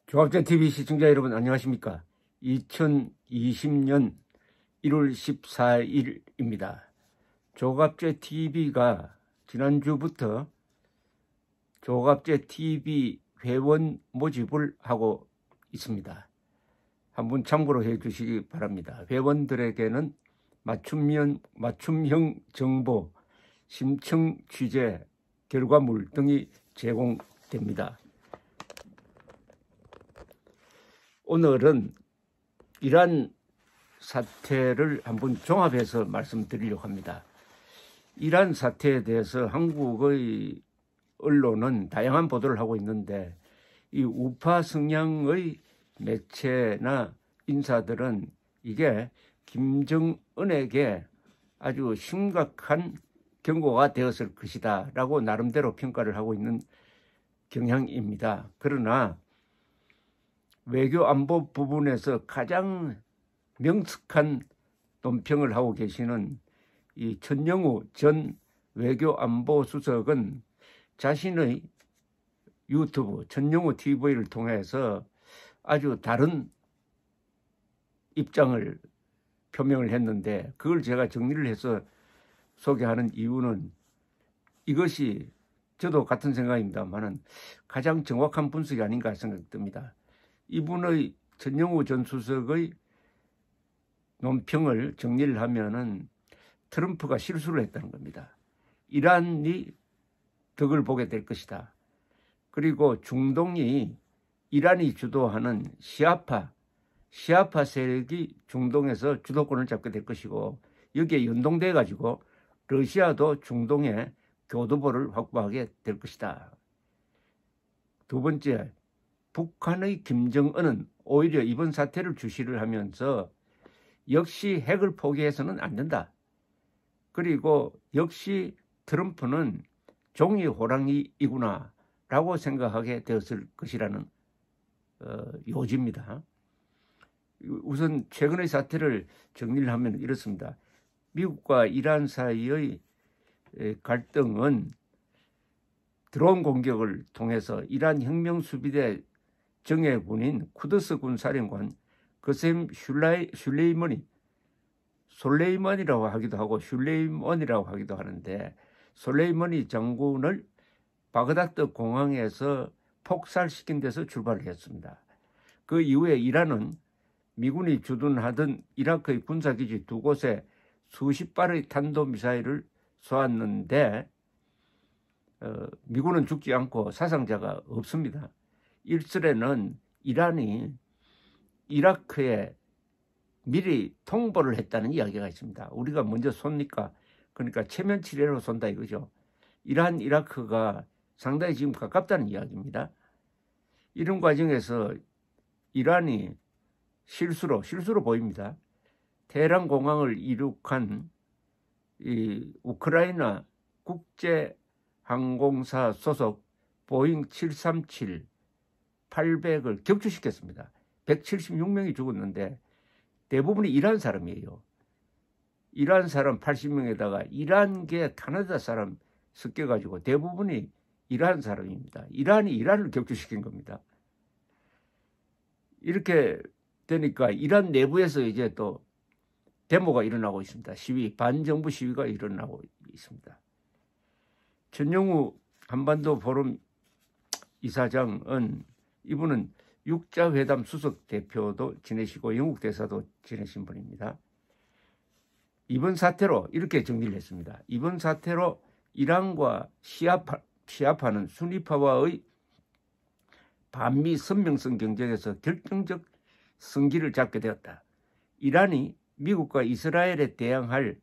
조합제TV 시청자 여러분 안녕하십니까. 2020년 1월 14일입니다. 조갑제TV가 지난주부터 조갑제TV 회원 모집을 하고 있습니다. 한번 참고로 해 주시기 바랍니다. 회원들에게는 맞춤형 정보, 심층 취재 결과물 등이 제공됩니다. 오늘은 이란 사태를 한번 종합해서 말씀드리려고 합니다. 이란 사태에 대해서 한국의 언론은 다양한 보도를 하고 있는데 이 우파 성향의 매체나 인사들은 이게 김정은에게 아주 심각한 경고가 되었을 것이다 라고 나름대로 평가를 하고 있는 경향입니다. 그러나 외교 안보 부분에서 가장 명석한 논평을 하고 계시는 이 천영우 전 외교 안보 수석은 자신의 유튜브 천영우 TV를 통해서 아주 다른 입장을 표명을 했는데 그걸 제가 정리를 해서 소개하는 이유는 이것이 저도 같은 생각입니다만은 가장 정확한 분석이 아닌가 생각이 듭니다. 이분의 천영우 전 수석의 논평을 정리를 하면은 트럼프가 실수를 했다는 겁니다. 이란이 덕을 보게 될 것이다. 그리고 중동이 이란이 주도하는 시아파 세력이 중동에서 주도권을 잡게 될 것이고 여기에 연동돼 가지고 러시아도 중동에 교두보를 확보하게 될 것이다. 두 번째, 북한의 김정은은 오히려 이번 사태를 주시를 하면서 역시 핵을 포기해서는 안 된다. 그리고 역시 트럼프는 종이 호랑이이구나 라고 생각하게 되었을 것이라는 요지입니다. 우선 최근의 사태를 정리를 하면 이렇습니다. 미국과 이란 사이의 갈등은 드론 공격을 통해서 이란 혁명수비대 정예군인 쿠드스 군사령관 거셈 솔레이먼이라고 하기도 하고 슐레이먼이라고 하기도 하는데 솔레이머니 장군을 바그다드 공항에서 폭살시킨 데서 출발을 했습니다. 그 이후에 이란은 미군이 주둔하던 이라크의 군사기지 두 곳에 수십 발의 탄도미사일을 쏘았는데 미군은 죽지 않고 사상자가 없습니다. 일설에는 이란이 이라크에 미리 통보를 했다는 이야기가 있습니다. 우리가 먼저 쏩니까? 그러니까 체면치레로 쏜다 이거죠. 이라크가 상당히 지금 가깝다는 이야기입니다. 이런 과정에서 이란이 실수로 보입니다. 테헤란 공항을 이륙한 이 우크라이나 국제항공사 소속 보잉 737-800을 격추시켰습니다. 176명이 죽었는데 대부분이 이란 사람이에요. 이란 사람 80명에다가 이란계 캐나다 사람 섞여가지고 대부분이 이란 사람입니다. 이란이 이란을 격추시킨 겁니다. 이렇게 되니까 이란 내부에서 이제 또 데모가 일어나고 있습니다. 반정부 시위가 일어나고 있습니다. 천영우 한반도 포럼 이사장은 이분은 육자회담 수석 대표도 지내시고 영국 대사도 지내신 분입니다. 이번 사태로 이렇게 정리를 했습니다. 이번 사태로 이란과 시아파는 순위파와의 반미 선명성 경쟁에서 결정적 승기를 잡게 되었다. 이란이 미국과 이스라엘에 대항할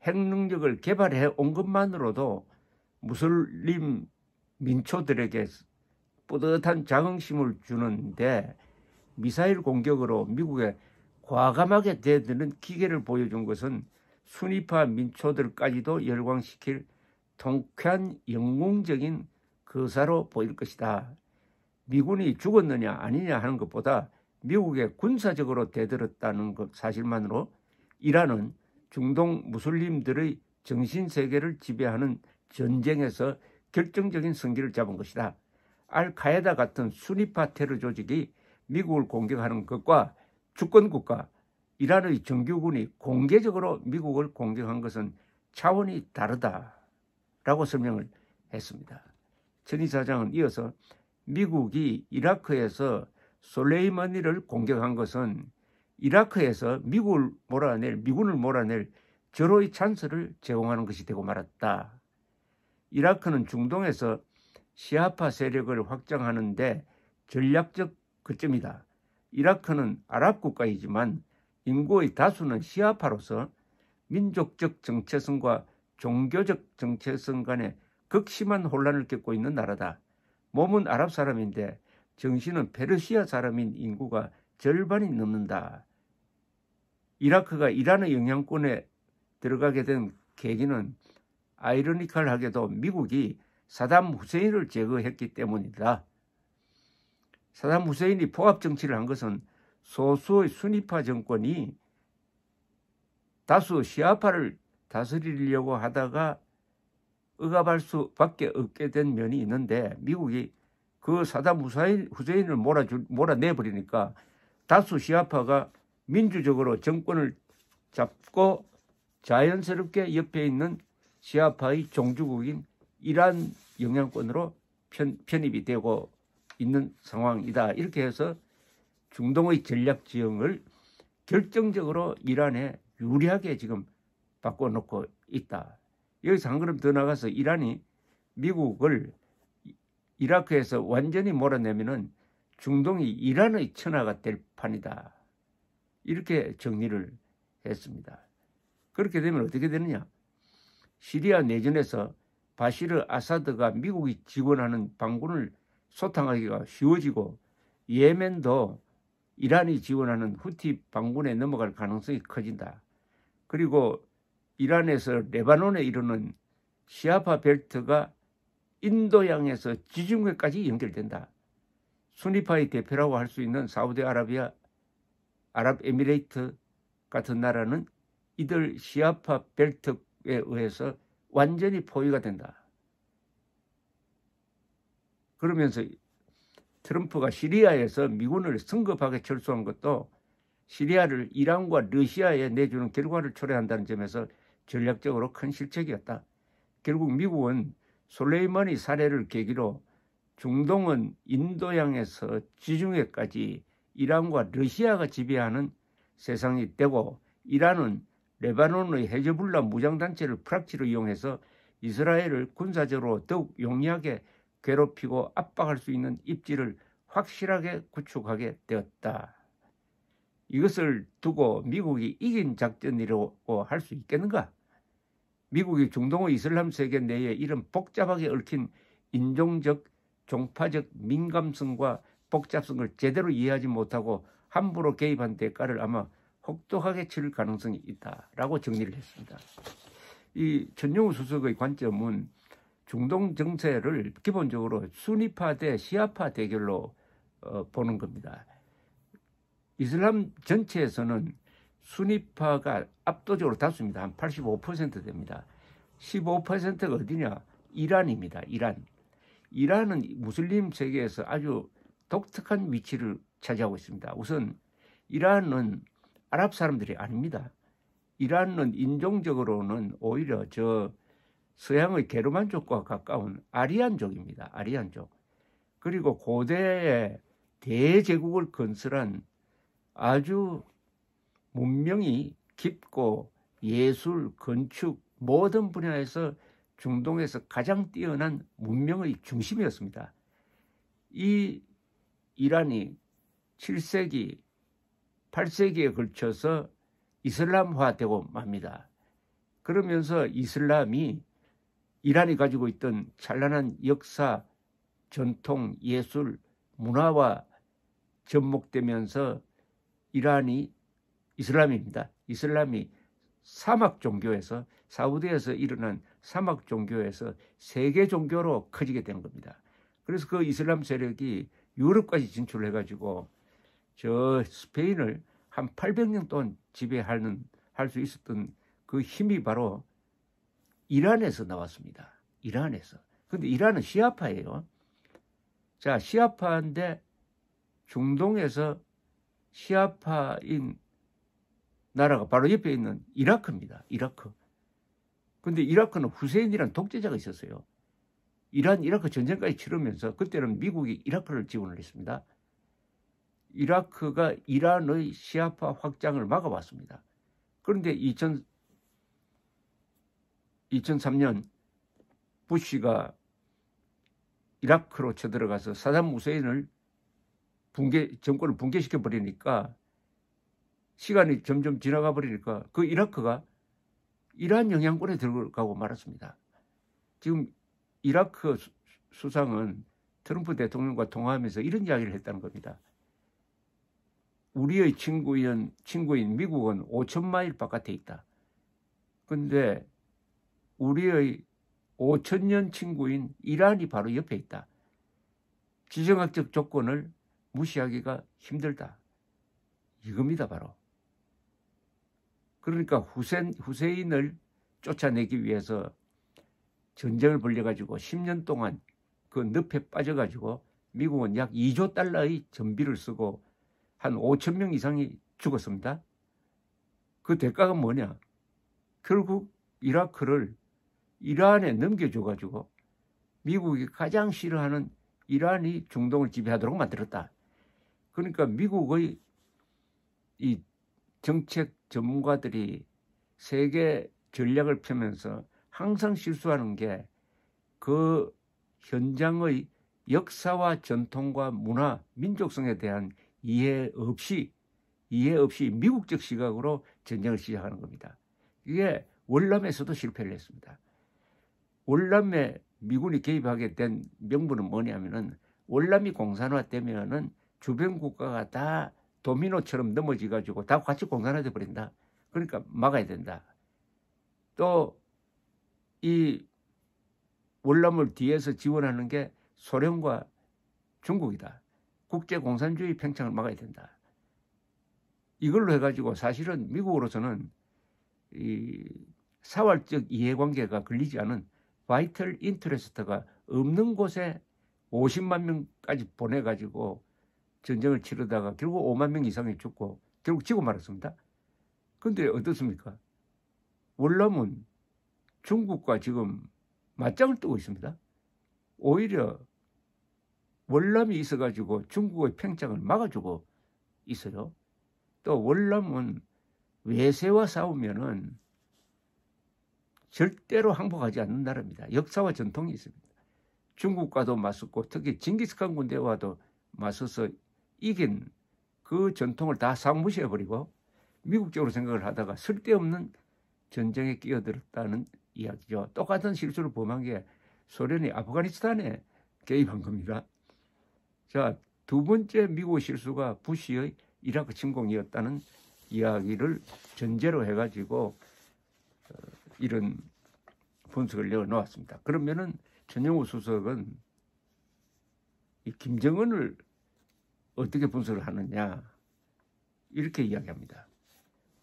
핵 능력을 개발해 온 것만으로도 무슬림 민초들에게 뿌듯한 자긍심을 주는데 미사일 공격으로 미국에 과감하게 대드는 기계를 보여준 것은 순위파 민초들까지도 열광시킬 통쾌한 영웅적인 거사로 보일 것이다. 미군이 죽었느냐 아니냐 하는 것보다 미국에 군사적으로 대들었다는 것 사실만으로 이란은 중동 무슬림들의 정신세계를 지배하는 전쟁에서 결정적인 승기를 잡은 것이다. 알카에다 같은 순위파 테러 조직이 미국을 공격하는 것과 주권국가 이란의 정규군이 공개적으로 미국을 공격한 것은 차원이 다르다라고 설명을 했습니다. 천 이사장은 이어서 미국이 이라크에서 솔레이마니를 공격한 것은 이라크에서 미군을 몰아낼 절호의 찬스를 제공하는 것이 되고 말았다. 이라크는 중동에서 시아파 세력을 확장하는데 전략적 거점이다. 이라크는 아랍 국가이지만 인구의 다수는 시아파로서 민족적 정체성과 종교적 정체성 간에 극심한 혼란을 겪고 있는 나라다. 몸은 아랍 사람인데 정신은 페르시아 사람인 인구가 절반이 넘는다. 이라크가 이란의 영향권에 들어가게 된 계기는 아이러니컬하게도 미국이 사담 후세인을 제거했기 때문이다. 사담 후세인이 포압 정치를 한 것은 소수의 순위파 정권이 다수 시아파를 다스리려고 하다가 억압할 수밖에 없게 된 면이 있는데 미국이 그 사담 후세인을 몰아내버리니까 다수 시아파가 민주적으로 정권을 잡고 자연스럽게 옆에 있는 시아파의 종주국인 이란 영향권으로 편입이 되고 있는 상황이다. 이렇게 해서 중동의 전략 지형을 결정적으로 이란에 유리하게 지금 바꿔놓고 있다. 여기서 한 걸음 더 나가서 이란이 미국을 이라크에서 완전히 몰아내면은 중동이 이란의 천하가 될 판이다. 이렇게 정리를 했습니다. 그렇게 되면 어떻게 되느냐? 시리아 내전에서 바시르 아사드가 미국이 지원하는 반군을 소탕하기가 쉬워지고 예멘도 이란이 지원하는 후티 반군에 넘어갈 가능성이 커진다. 그리고 이란에서 레바논에 이르는 시아파 벨트가 인도양에서 지중해까지 연결된다. 수니파의 대표라고 할 수 있는 사우디아라비아, 아랍에미레이트 같은 나라는 이들 시아파 벨트에 의해서 완전히 포위가 된다. 그러면서 트럼프가 시리아에서 미군을 성급하게 철수한 것도 시리아를 이란과 러시아에 내주는 결과를 초래한다는 점에서 전략적으로 큰 실책이었다. 결국 미국은 솔레이마니 사례를 계기로 중동은 인도양에서 지중해까지 이란과 러시아가 지배하는 세상이 되고 이란은 레바논의 헤즈볼라 무장단체를 프락치로 이용해서 이스라엘을 군사적으로 더욱 용이하게 괴롭히고 압박할 수 있는 입지를 확실하게 구축하게 되었다. 이것을 두고 미국이 이긴 작전이라고 할 수 있겠는가? 미국이 중동의 이슬람 세계 내에 이런 복잡하게 얽힌 인종적, 종파적 민감성과 복잡성을 제대로 이해하지 못하고 함부로 개입한 대가를 아마 혹독하게 치를 가능성이 있다라고 정리를 했습니다. 이 전용우 수석의 관점은 중동 정세를 기본적으로 수니파 대 시아파 대결로 보는 겁니다. 이슬람 전체에서는 수니파가 압도적으로 다수입니다. 한 85% 됩니다. 15%가 어디냐? 이란입니다. 이란은 무슬림 세계에서 아주 독특한 위치를 차지하고 있습니다. 우선 이란은 아랍 사람들이 아닙니다. 이란은 인종적으로는 오히려 서양의 게르만족과 가까운 아리안족입니다. 아리안족. 그리고 고대의 대제국을 건설한 아주 문명이 깊고 예술, 건축 모든 분야에서 중동에서 가장 뛰어난 문명의 중심이었습니다. 이 이란이 7세기, 8세기에 걸쳐서 이슬람화되고 맙니다. 그러면서 이란이 가지고 있던 찬란한 역사, 전통, 예술, 문화와 접목되면서 이슬람입니다. 이슬람이 사막 종교에서 사우디에서 일어난 사막 종교에서 세계 종교로 커지게 되는 겁니다. 그래서 그 이슬람 세력이 유럽까지 진출해가지고 스페인을 한 800년 동안 지배할 수 있었던 그 힘이 바로 이란에서 나왔습니다. 이란에서. 근데 이란은 시아파예요. 자, 시아파인데 중동에서 시아파인 나라가 바로 옆에 있는 이라크입니다. 이라크. 근데 이라크는 후세인이라는 독재자가 있었어요. 이라크 전쟁까지 치르면서 그때는 미국이 이라크를 지원을 했습니다. 이라크가 이란의 시아파 확장을 막아왔습니다. 그런데 2003년 부시가 이라크로 쳐들어가서 사담 후세인을 정권을 붕괴시켜 버리니까, 시간이 점점 지나가 버리니까 그 이라크가 이란 영향권에 들어가고 말았습니다. 지금 이라크 수상은 트럼프 대통령과 통화하면서 이런 이야기를 했다는 겁니다. 우리의 친구인 미국은 5,000마일 바깥에 있다. 그런데 우리의 5,000년 친구인 이란이 바로 옆에 있다. 지정학적 조건을 무시하기가 힘들다. 이겁니다, 바로. 그러니까 후세인을 쫓아내기 위해서 전쟁을 벌려가지고 10년 동안 그 늪에 빠져가지고 미국은 약 2조 달러의 전비를 쓰고 한 5,000명 이상이 죽었습니다. 그 대가가 뭐냐? 결국 이라크를 이란에 넘겨줘가지고 미국이 가장 싫어하는 이란이 중동을 지배하도록 만들었다. 그러니까 미국의 이 정책 전문가들이 세계 전략을 펴면서 항상 실수하는 게 그 현장의 역사와 전통과 문화, 민족성에 대한 이해 없이 미국적 시각으로 전쟁을 시작하는 겁니다. 이게 월남에서도 실패를 했습니다. 월남에 미군이 개입하게 된 명분은 뭐냐면은, 월남이 공산화되면은 주변 국가가 다 도미노처럼 넘어지가지고 다 같이 공산화돼 버린다. 그러니까 막아야 된다. 또 이 월남을 뒤에서 지원하는 게 소련과 중국이다. 국제 공산주의 팽창을 막아야 된다. 이걸로 해가지고 사실은 미국으로서는 이 사활적 이해관계가 걸리지 않은 바이털 인터레스트가 없는 곳에 50만 명까지 보내가지고 전쟁을 치르다가 결국 5만 명 이상이 죽고 결국 지고 말았습니다. 그런데 어떻습니까? 월남은 중국과 지금 맞짱을 뜨고 있습니다. 오히려 월남이 있어가지고 중국의 팽창을 막아주고 있어요. 또 월남은 외세와 싸우면은 절대로 항복하지 않는 나라입니다. 역사와 전통이 있습니다. 중국과도 맞섰고 특히 징기스칸 군대와도 맞서서 이긴 그 전통을 다 싹무시해버리고 미국적으로 생각을 하다가 쓸데없는 전쟁에 끼어들었다는 이야기죠. 똑같은 실수를 범한 게 소련이 아프가니스탄에 개입한 겁니다. 자, 두 번째 미국 실수가 부시의 이라크 침공이었다는 이야기를 전제로 해가지고 이런 분석을 내어놓았습니다. 그러면은 전영우 수석은 이 김정은을 어떻게 분석을 하느냐, 이렇게 이야기합니다.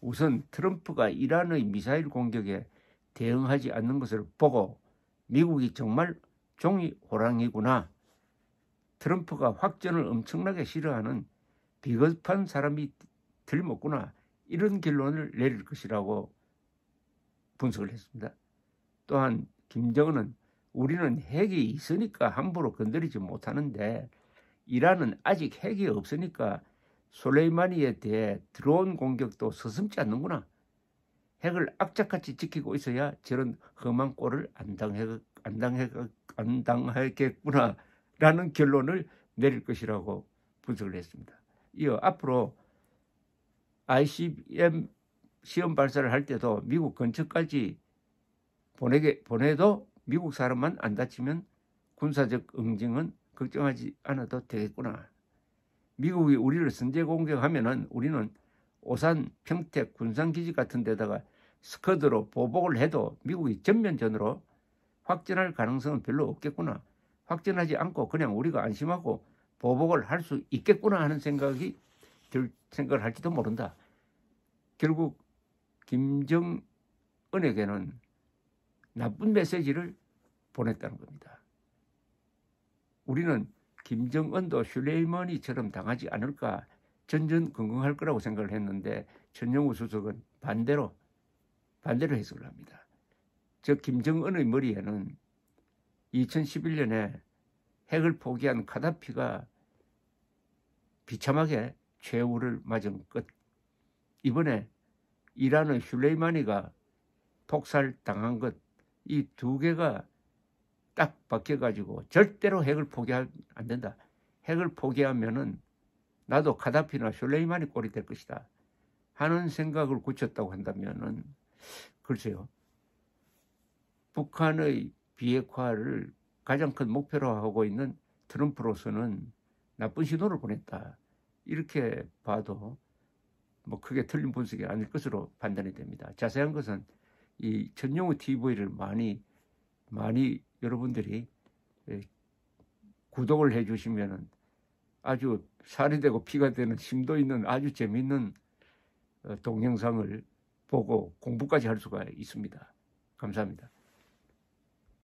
우선 트럼프가 이란의 미사일 공격에 대응하지 않는 것을 보고 미국이 정말 종이 호랑이구나, 트럼프가 확전을 엄청나게 싫어하는 비겁한 사람이 틀림없구나, 이런 결론을 내릴 것이라고 분석을 했습니다. 또한 김정은은 우리는 핵이 있으니까 함부로 건드리지 못하는데 이란은 아직 핵이 없으니까 솔레이마니에 대해 드론 공격도 서슴지 않는구나. 핵을 악착같이 지키고 있어야 저런 험한 꼴을 안 당하겠구나 라는 결론을 내릴 것이라고 분석을 했습니다. 이어 앞으로 ICBM 시험 발사를 할 때도 미국 근처까지 보내도 미국 사람만 안 다치면 군사적 응징은 걱정하지 않아도 되겠구나. 미국이 우리를 선제 공격하면은 우리는 오산, 평택, 군산기지 같은 데다가 스쿼드로 보복을 해도 미국이 전면전으로 확전할 가능성은 별로 없겠구나. 확전하지 않고 그냥 우리가 안심하고 보복을 할 수 있겠구나 하는 생각을 할지도 모른다. 결국 김정은에게는 나쁜 메시지를 보냈다는 겁니다. 우리는 김정은도 슐레이머니처럼 당하지 않을까 전전긍긍할 거라고 생각을 했는데 천정우 수석은 반대로 해석을 합니다. 저 김정은의 머리에는 2011년에 핵을 포기한 카다피가 비참하게 최후를 맞은 끝. 이번에 이란의 슐레이마니가 폭살당한 것, 이 두 개가 딱 바뀌어가지고 절대로 핵을 포기하면 안 된다. 핵을 포기하면은 나도 카다피나 슐레이마니 꼴이 될 것이다 하는 생각을 굳혔다고 한다면은 글쎄요. 북한의 비핵화를 가장 큰 목표로 하고 있는 트럼프로서는 나쁜 신호를 보냈다. 이렇게 봐도 뭐 크게 틀린 분석이 아닐 것으로 판단이 됩니다. 자세한 것은 이 천영우 TV를 많이 여러분들이 구독을 해주시면은 아주 살이 되고 피가 되는 심도 있는 아주 재미있는 동영상을 보고 공부까지 할 수가 있습니다. 감사합니다.